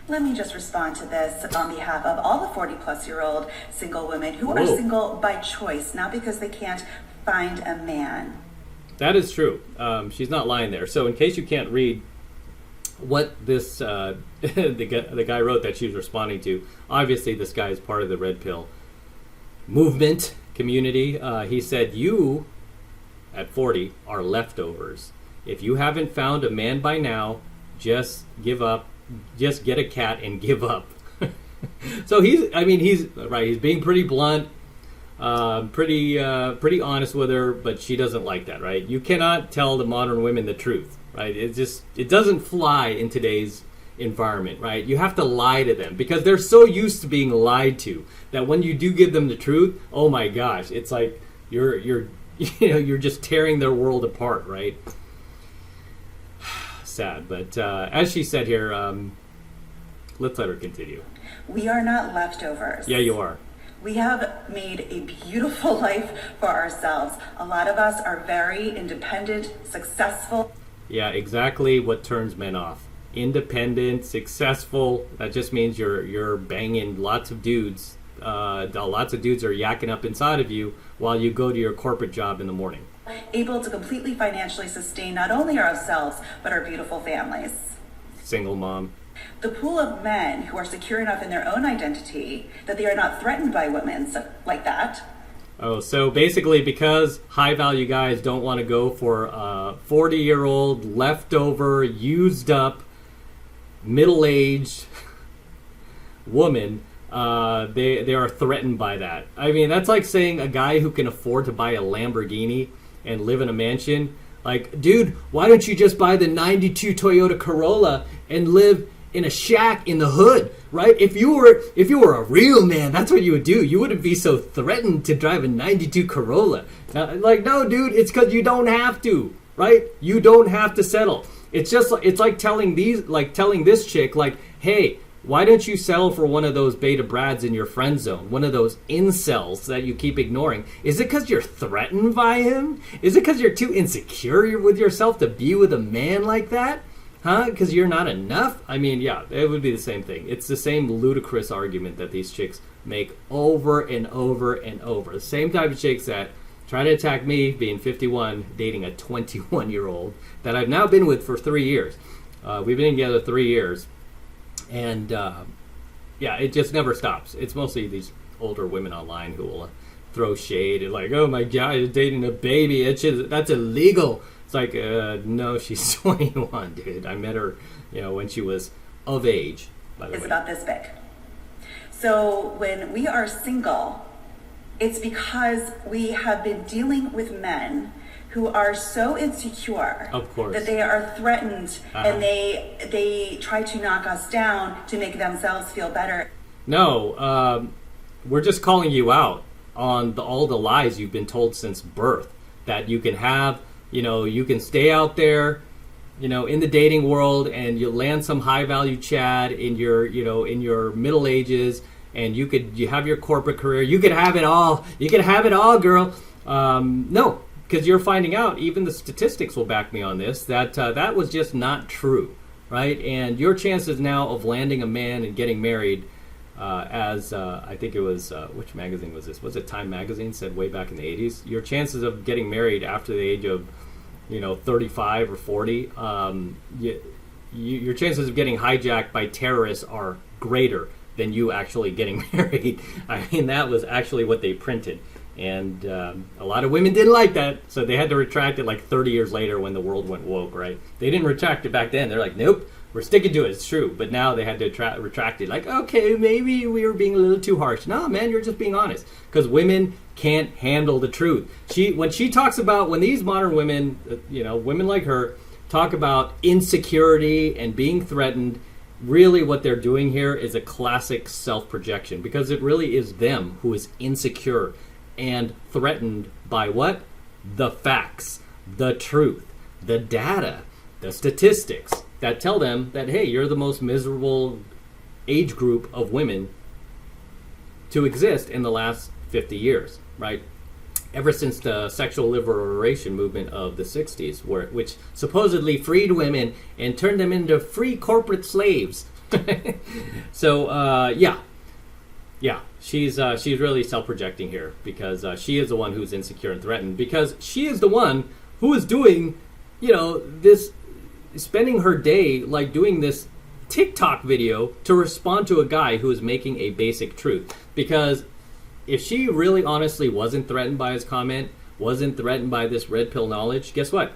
Let me just respond to this on behalf of all the 40-plus-year-old single women who are single by choice, not because they can't find a man. That is true. She's not lying there. So in case you can't read what this the guy wrote that she was responding to, obviously this guy is part of the Red Pill movement community. He said, you, at 40, are leftovers. If you haven't found a man by now, just give up. Just get a cat and give up. So he's right. He's being pretty blunt, pretty honest with her, but she doesn't like that, right? You cannot tell the modern women the truth, right? It doesn't fly in today's environment, right? You have to lie to them because they're so used to being lied to that when you do give them the truth, oh my gosh, it's like you're just tearing their world apart, right? Sad, but as she said here, let's let her continue. We are not leftovers. Yeah, you are. We have made a beautiful life for ourselves. A lot of us are very independent, successful. Yeah, exactly what turns men off. Independent, successful. That just means you're banging lots of dudes. Lots of dudes are yakking up inside of you while you go to your corporate job in the morning. Able to completely financially sustain not only ourselves, but our beautiful families. Single mom. The pool of men who are secure enough in their own identity that they are not threatened by women like that. Oh, so basically because high-value guys don't want to go for a 40-year-old, leftover, used-up, middle-aged woman, they are threatened by that. I mean, that's like saying a guy who can afford to buy a Lamborghini and live in a mansion. Like, dude, why don't you just buy the 92 Toyota Corolla and live in a shack in the hood, right? If you were a real man, that's what you would do. You wouldn't be so threatened to drive a 92 Corolla. No, dude, it's because you don't have to, right? You don't have to settle. It's like telling this chick, like, hey, why don't you settle for one of those beta brads in your friend zone? One of those incels that you keep ignoring. Is it because you're threatened by him? Is it because you're too insecure with yourself to be with a man like that? Huh? Because you're not enough? I mean, yeah, it would be the same thing. It's the same ludicrous argument that these chicks make over and over and over. The same type of chicks that try to attack me, being 51, dating a 21-year-old that I've now been with for 3 years. We've been together 3 years. And, it just never stops. It's mostly these older women online who will throw shade and like, oh my God, you're dating a baby. That's illegal. It's like, no, she's 21, dude. I met her, when she was of age, by the way. It's about this big. So when we are single, it's because we have been dealing with men who are so insecure, of course, that they are threatened, and they try to knock us down to make themselves feel better. No, we're just calling you out on all the lies you've been told since birth, that you can have, you can stay out there, in the dating world, and you land some high value Chad in your middle ages, and you have your corporate career. You could have it all. You could have it all, girl. No. Because you're finding out, even the statistics will back me on this, that that was just not true, right? And your chances now of landing a man and getting married, I think it was, which magazine was this? Was it Time Magazine? Said way back in the 80s. Your chances of getting married after the age of, 35 or 40, your chances of getting hijacked by terrorists are greater than you actually getting married. I mean, that was actually what they printed. And a lot of women didn't like that, so they had to retract it like 30 years later when the world went woke, right? They didn't retract it back then. They're like, nope, we're sticking to it. It's true. But now they had to retract it. Like, okay, maybe we were being a little too harsh. No, man, you're just being honest. Because women can't handle the truth. When these modern women, women like her, talk about insecurity and being threatened, really what they're doing here is a classic self-projection. Because it really is them who is insecure and threatened by what? The facts, the truth, the data, the statistics that tell them that, hey, you're the most miserable age group of women to exist in the last 50 years, right? Ever since the sexual liberation movement of the 60s, which supposedly freed women and turned them into free corporate slaves. So yeah, she's really self-projecting here because she is the one who's insecure and threatened because she is the one who is doing, this, spending her day like doing this TikTok video to respond to a guy who is making a basic truth. Because if she really honestly wasn't threatened by his comment, wasn't threatened by this red pill knowledge, guess what?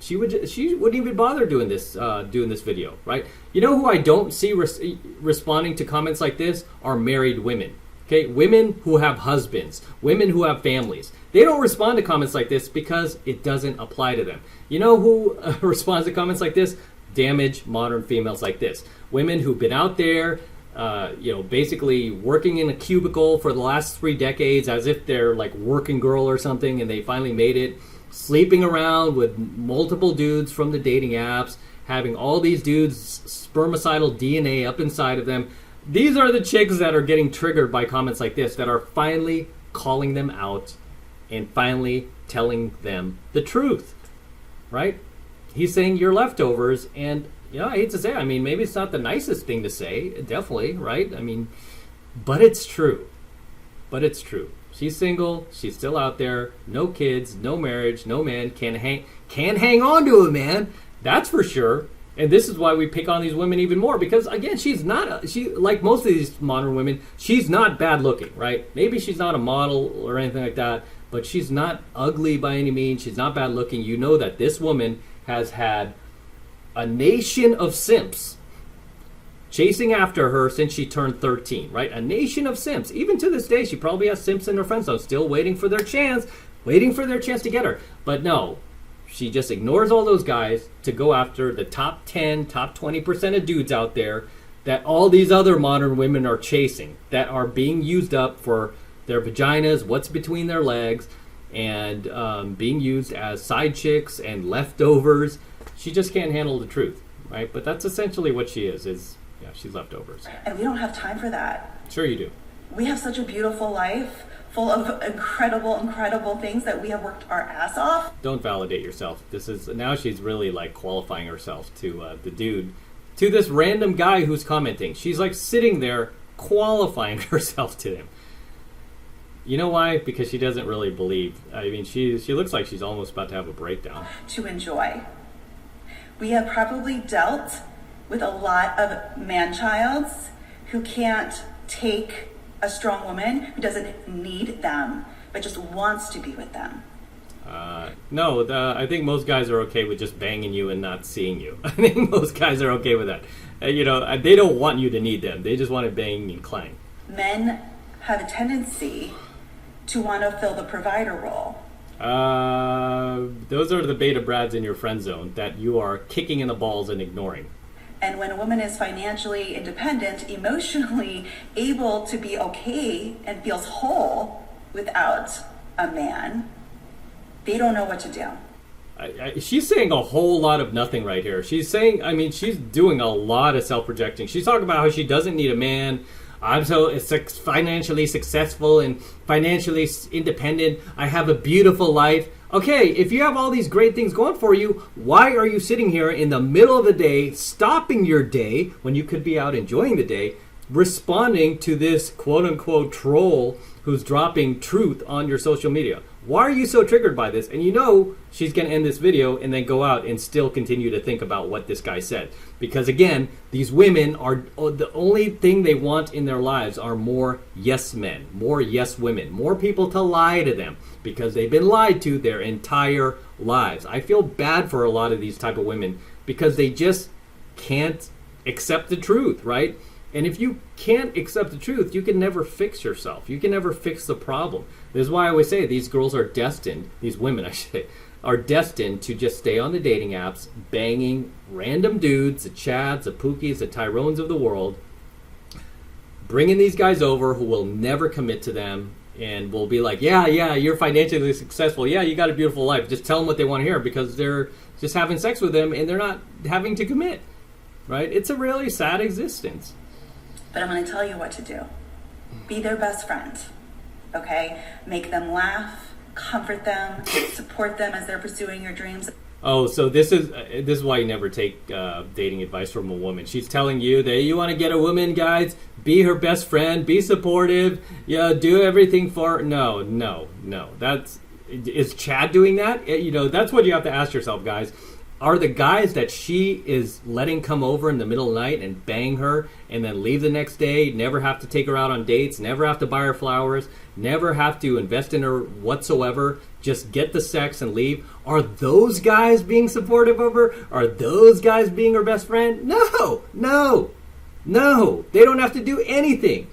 She wouldn't even bother doing this video, right? You know who I don't see responding to comments like this are married women. Okay, women who have husbands, women who have families. They don't respond to comments like this because it doesn't apply to them. You know who responds to comments like this? Damaged modern females like this. Women who've been out there, basically working in a cubicle for the last 3 decades as if they're like working girl or something, and they finally made it. Sleeping around with multiple dudes from the dating apps, having all these dudes' spermicidal DNA up inside of them. These are the chicks that are getting triggered by comments like this, that are finally calling them out and finally telling them the truth, right? He's saying you're leftovers, and I hate to say, maybe it's not the nicest thing to say, definitely, right? But it's true. She's single. She's still out there. No kids. No marriage. No man. Can't hang on to a man. That's for sure. And this is why we pick on these women even more, because again, she like most of these modern women, she's not bad looking, right? Maybe she's not a model or anything like that, but she's not ugly by any means. She's not bad looking. You know that this woman has had a nation of simps chasing after her since she turned 13, right? A nation of simps. Even to this day, she probably has simps in her friend zone, still waiting for their chance to get her. But no, she just ignores all those guys to go after the top 10, top 20% of dudes out there that all these other modern women are chasing, that are being used up for their vaginas, what's between their legs, and being used as side chicks and leftovers. She just can't handle the truth, right? But that's essentially what she is she's leftovers. And we don't have time for that. Sure you do. We have such a beautiful life full of incredible things that we have worked our ass off. Don't validate yourself. Now she's really like qualifying herself to the dude, to this random guy who's commenting. She's like sitting there qualifying herself to him. You know why? Because she doesn't really believe. She looks like she's almost about to have a breakdown. To enjoy. We have probably dealt with a lot of manchilds who can't take a strong woman who doesn't need them, but just wants to be with them. No, I think most guys are okay with just banging you and not seeing you. I think most guys are okay with that. They don't want you to need them. They just want to bang and clang. Men have a tendency to want to fill the provider role. Those are the beta brads in your friend zone that you are kicking in the balls and ignoring. And when a woman is financially independent, emotionally able to be okay and feels whole without a man, they don't know what to do. She's saying a whole lot of nothing right here. She's saying, she's doing a lot of self-projecting. She's talking about how she doesn't need a man. I'm so financially successful and financially independent. I have a beautiful life. Okay, if you have all these great things going for you, why are you sitting here in the middle of the day, stopping your day when you could be out enjoying the day, responding to this quote-unquote troll who's dropping truth on your social media? Why are you so triggered by this? And she's going to end this video and then go out and still continue to think about what this guy said. Because again, these women are the only thing they want in their lives are more yes men, more yes women, more people to lie to them because they've been lied to their entire lives. I feel bad for a lot of these type of women because they just can't accept the truth, right? And if you can't accept the truth, you can never fix yourself. You can never fix the problem. This is why I always say these girls are destined, these women I should say, are destined to just stay on the dating apps, banging random dudes, the Chads, the Pookies, the Tyrones of the world, bringing these guys over who will never commit to them and will be like, yeah, you're financially successful. Yeah, you got a beautiful life. Just tell them what they want to hear because they're just having sex with them and they're not having to commit, right? It's a really sad existence. But I'm going to tell you what to do. Be their best friend, okay? Make them laugh, comfort them, support them as they're pursuing your dreams. Oh, so this is why you never take dating advice from a woman. She's telling you that you want to get a woman, guys. Be her best friend. Be supportive. Yeah, do everything for. No. Is Chad doing that? That's what you have to ask yourself, guys. Are the guys that she is letting come over in the middle of the night and bang her and then leave the next day, never have to take her out on dates, never have to buy her flowers, never have to invest in her whatsoever, just get the sex and leave? Are those guys being supportive of her? Are those guys being her best friend? No. They don't have to do anything.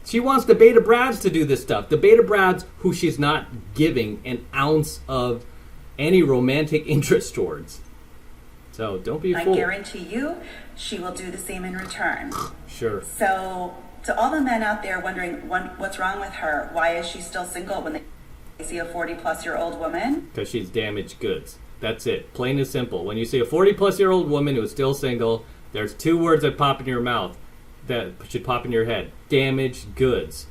She wants the beta brads to do this stuff. The beta brads who she's not giving an ounce of any romantic interest towards. So don't be a fool. I guarantee you she will do the same in return. Sure. So to all the men out there wondering what's wrong with her, why is she still single when they see a 40-plus-year-old woman? Because she's damaged goods. That's it. Plain and simple. When you see a 40-plus-year-old woman who is still single, there's two words that pop in your mouth that should pop in your head. Damaged goods.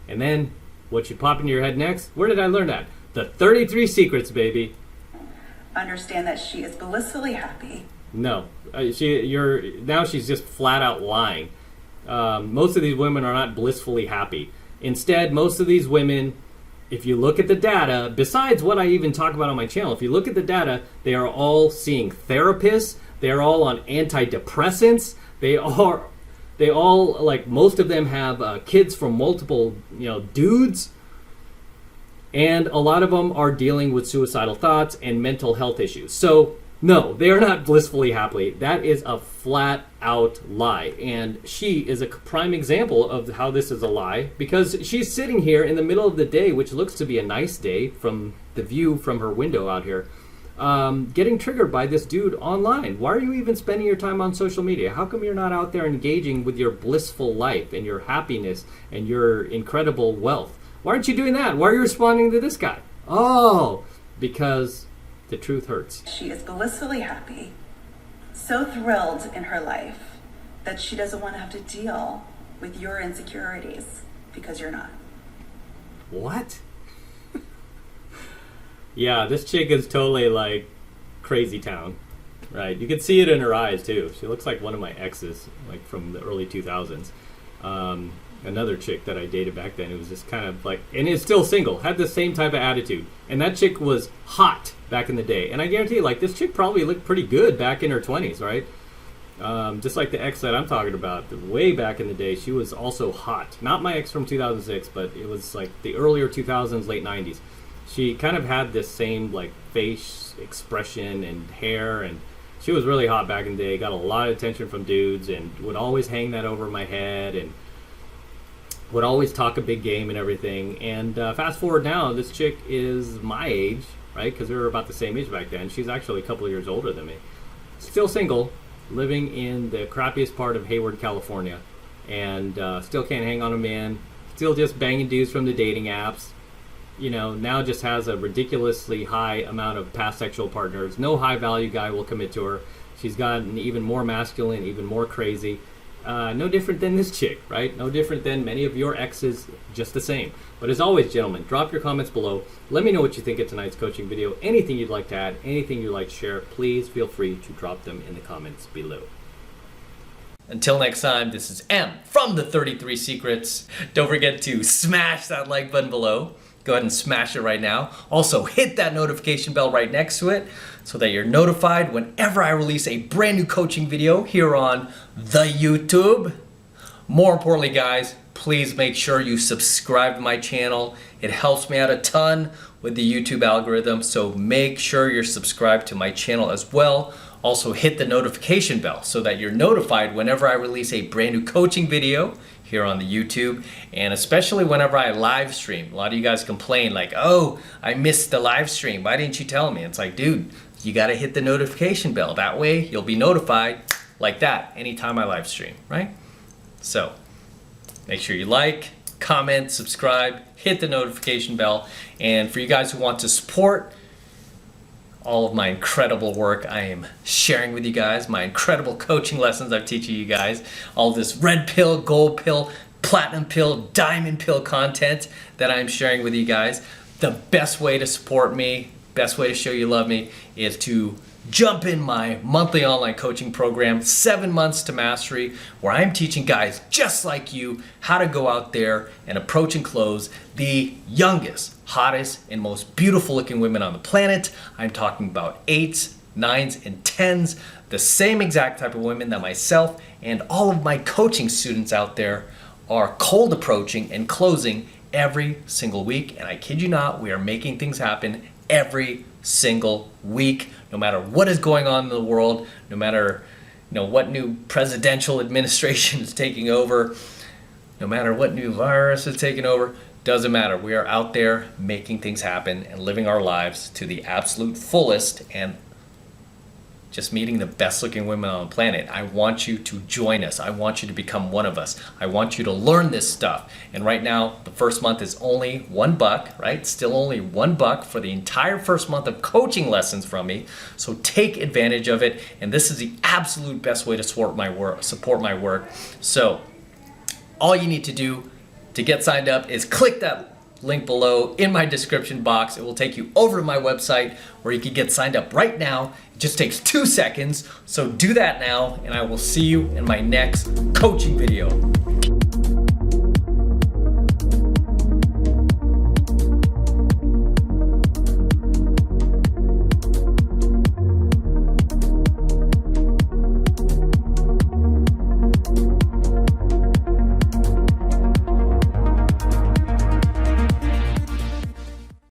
And then what should pop in your head next? Where did I learn that? The 33 Secrets, baby. Understand that she is blissfully happy. No. Now she's just flat out lying. Most of these women are not blissfully happy. Instead, most of these women, if you look at the data, besides what I even talk about on my channel, if you look at the data, they are all seeing therapists. They are all on antidepressants. They all, like, most of them have kids from multiple, dudes. And a lot of them are dealing with suicidal thoughts and mental health issues. So, no, they are not blissfully happy. That is a flat-out lie. And she is a prime example of how this is a lie, because she's sitting here in the middle of the day, which looks to be a nice day from the view from her window out here, getting triggered by this dude online. Why are you even spending your time on social media? How come you're not out there engaging with your blissful life and your happiness and your incredible wealth? Why aren't you doing that? Why are you responding to this guy? Oh, because the truth hurts. She is blissfully happy, so thrilled in her life that she doesn't want to have to deal with your insecurities because you're not. What? Yeah, this chick is totally like crazy town, right? You can see it in her eyes too. She looks like one of my exes, like from the early 2000s. Another chick that I dated back then, it was just kind of like, and is still single, had the same type of attitude. And that chick was hot back in the day. And I guarantee you, like, this chick probably looked pretty good back in her 20s, right? Just like the ex that I'm talking about, way back in the day, she was also hot. Not my ex from 2006, but it was like the earlier 2000s, late 90s. She kind of had this same, like, face expression and hair, and she was really hot back in the day, got a lot of attention from dudes, and would always hang that over my head, and would always talk a big game and everything. And fast forward now, this chick is my age, right? Because we were about the same age back then. She's actually a couple of years older than me. Still single, living in the crappiest part of Hayward, California. And still can't hang on a man. Still just banging dudes from the dating apps. Now just has a ridiculously high amount of past sexual partners. No high-value guy will commit to her. She's gotten even more masculine, even more crazy. No different than this chick, right? No different than many of your exes, just the same. But as always, gentlemen, drop your comments below. Let me know what you think of tonight's coaching video. Anything you'd like to add, anything you'd like to share, please feel free to drop them in the comments below. Until next time, this is M from the 33 Secrets. Don't forget to smash that like button below. Go ahead and smash it right now. Also, hit that notification bell right next to it so that you're notified whenever I release a brand new coaching video here on the YouTube. More importantly, guys, please make sure you subscribe to my channel. It helps me out a ton with the YouTube algorithm, so make sure you're subscribed to my channel as well. Also, hit the notification bell so that you're notified whenever I release a brand new coaching video here on the YouTube, and especially whenever I live stream. A lot of you guys complain like, oh, I missed the live stream. Why didn't you tell me? It's like, dude, you gotta hit the notification bell. That way you'll be notified like that anytime I live stream, right? So make sure you like, comment, subscribe, hit the notification bell. And for you guys who want to support all of my incredible work I am sharing with you guys, my incredible coaching lessons I'm teaching you guys, all this red pill, gold pill, platinum pill, diamond pill content that I'm sharing with you guys, the best way to support me, best way to show you love me is to jump in my monthly online coaching program, 7 months to mastery, where I'm teaching guys just like you how to go out there and approach and close the youngest, hottest, and most beautiful looking women on the planet. I'm talking about 8s, 9s, and 10s, the same exact type of women that myself and all of my coaching students out there are cold approaching and closing every single week. And I kid you not, we are making things happen every single week, no matter what is going on in the world, no matter what new presidential administration is taking over, no matter what new virus is taking over, doesn't matter. We are out there making things happen and living our lives to the absolute fullest and just meeting the best looking women on the planet. I want you to join us. I want you to become one of us. I want you to learn this stuff. And right now, the first month is only $1, right? Still only $1 for the entire first month of coaching lessons from me. So take advantage of it. And this is the absolute best way to support my work. So all you need to do to get signed up is click that link below in my description box. It will take you over to my website where you can get signed up right now. It just takes 2 seconds. So do that now, and I will see you in my next coaching video.